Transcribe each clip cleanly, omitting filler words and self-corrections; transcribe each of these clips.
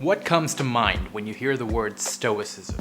What comes to mind when you hear the word Stoicism?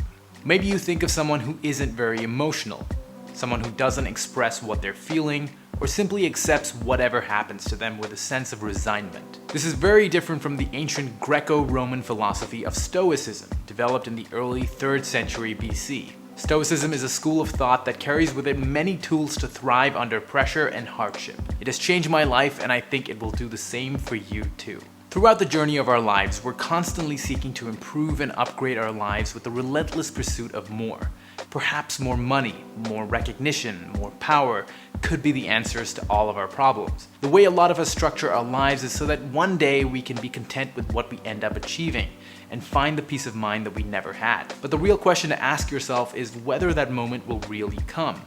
Maybe you think of someone who isn't very emotional, someone who doesn't express what they're feeling, or simply accepts whatever happens to them with a sense of resignment. This is very different from the ancient Greco-Roman philosophy of Stoicism, developed in the early 3rd century BC. Stoicism is a school of thought that carries with it many tools to thrive under pressure and hardship. It has changed my life, and I think it will do the same for you too. Throughout the journey of our lives, we're constantly seeking to improve and upgrade our lives with the relentless pursuit of more. Perhaps more money, more recognition, more power could be the answers to all of our problems. The way a lot of us structure our lives is so that one day we can be content with what we end up achieving and find the peace of mind that we never had. But the real question to ask yourself is whether that moment will really come.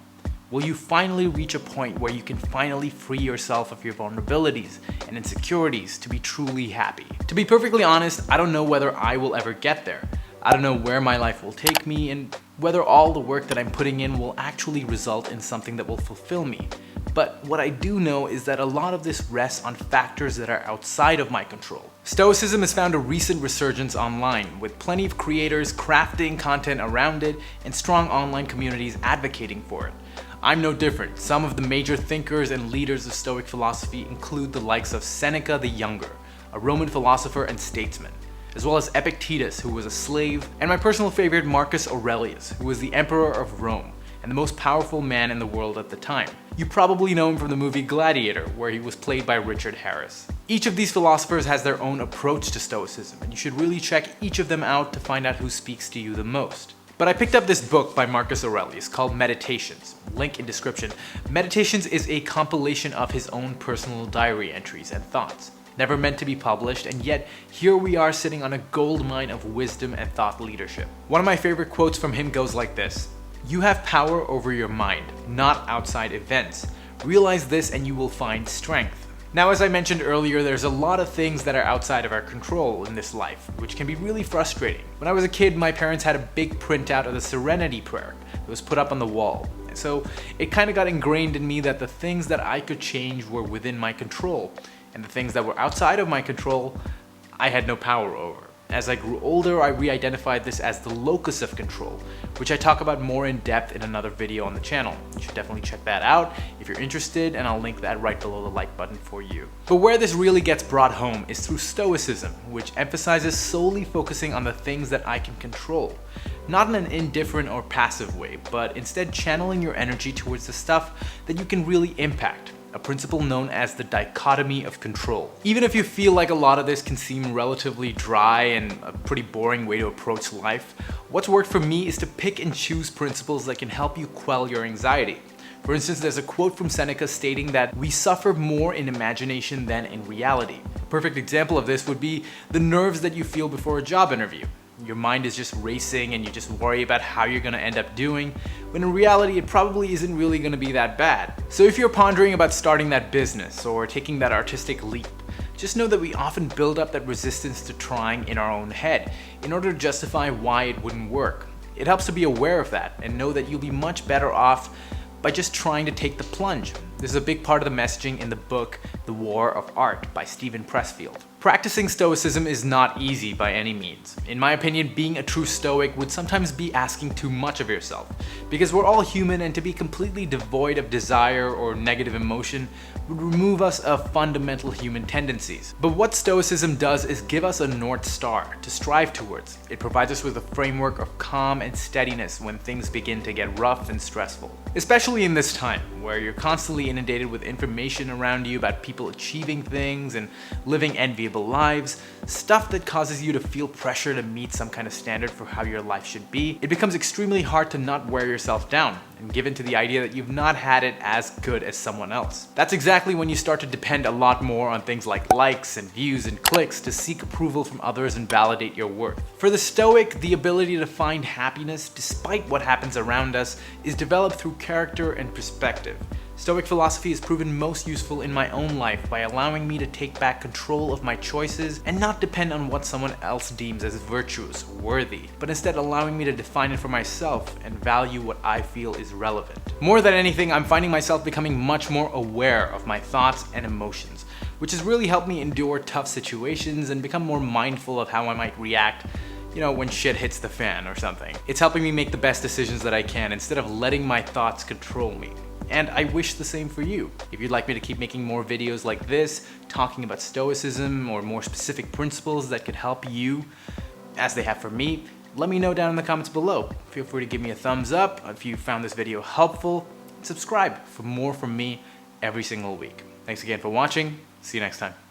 Will you finally reach a point where you can finally free yourself of your vulnerabilities and insecurities to be truly happy? To be perfectly honest, I don't know whether I will ever get there. I don't know where my life will take me and whether all the work that I'm putting in will actually result in something that will fulfill me. But what I do know is that a lot of this rests on factors that are outside of my control. Stoicism has found a recent resurgence online, with plenty of creators crafting content around it and strong online communities advocating for it. I'm no different. Some of the major thinkers and leaders of Stoic philosophy include the likes of Seneca the Younger, a Roman philosopher and statesman, as well as Epictetus, who was a slave, and my personal favorite Marcus Aurelius, who was the emperor of Rome and the most powerful man in the world at the time. You probably know him from the movie Gladiator, where he was played by Richard Ferriss. Each of these philosophers has their own approach to Stoicism, and you should really check each of them out to find out who speaks to you the most. But I picked up this book by Marcus Aurelius called Meditations, link in description. Meditations is a compilation of his own personal diary entries and thoughts, never meant to be published, and yet here we are sitting on a goldmine of wisdom and thought leadership. One of my favorite quotes from him goes like this: "You have power over your mind, not outside events. Realize this and you will find strength." Now, as I mentioned earlier, there's a lot of things that are outside of our control in this life, which can be really frustrating. When I was a kid, my parents had a big printout of the Serenity Prayer that was put up on the wall. So it kind of got ingrained in me that the things that I could change were within my control, and the things that were outside of my control, I had no power over. As I grew older, I re-identified this as the Locus of Control, which I talk about more in depth in another video on the channel. You should definitely check that out if you're interested, and I'll link that right below the like button for you. But where this really gets brought home is through Stoicism, which emphasizes solely focusing on the things that I can control. Not in an indifferent or passive way, but instead channeling your energy towards the stuff that you can really impact. A principle known as the Dichotomy of Control. Even if you feel like a lot of this can seem relatively dry and a pretty boring way to approach life, what's worked for me is to pick and choose principles that can help you quell your anxiety. For instance, there's a quote from Seneca stating that we suffer more in imagination than in reality. A perfect example of this would be the nerves that you feel before a job interview. Your mind is just racing and you just worry about how you're gonna end up doing, when in reality it probably isn't really gonna be that bad. So if you're pondering about starting that business or taking that artistic leap, just know that we often build up that resistance to trying in our own head in order to justify why it wouldn't work. It helps to be aware of that and know that you'll be much better off by just trying to take the plunge. This is a big part of the messaging in the book The War of Art by Steven Pressfield. Practicing Stoicism is not easy by any means. In my opinion, being a true Stoic would sometimes be asking too much of yourself, because we're all human, and to be completely devoid of desire or negative emotion would remove us of fundamental human tendencies. But what Stoicism does is give us a North Star to strive towards. It provides us with a framework of calm and steadiness when things begin to get rough and stressful. Especially in this time, where you're constantly inundated with information around you about people achieving things and living enviable lives, stuff that causes you to feel pressure to meet some kind of standard for how your life should be, it becomes extremely hard to not wear yourself down and give in to the idea that you've not had it as good as someone else. That's exactly when you start to depend a lot more on things like likes and views and clicks to seek approval from others and validate your worth. For the Stoic, the ability to find happiness despite what happens around us is developed through character and perspective. Stoic philosophy has proven most useful in my own life by allowing me to take back control of my choices and not depend on what someone else deems as virtuous or worthy, but instead allowing me to define it for myself and value what I feel is relevant. More than anything, I'm finding myself becoming much more aware of my thoughts and emotions, which has really helped me endure tough situations and become more mindful of how I might react, when shit hits the fan or something. It's helping me make the best decisions that I can instead of letting my thoughts control me. And I wish the same for you. If you'd like me to keep making more videos like this, talking about Stoicism or more specific principles that could help you, as they have for me, let me know down in the comments below. Feel free to give me a thumbs up if you found this video helpful, and subscribe for more from me every single week. Thanks again for watching. See you next time.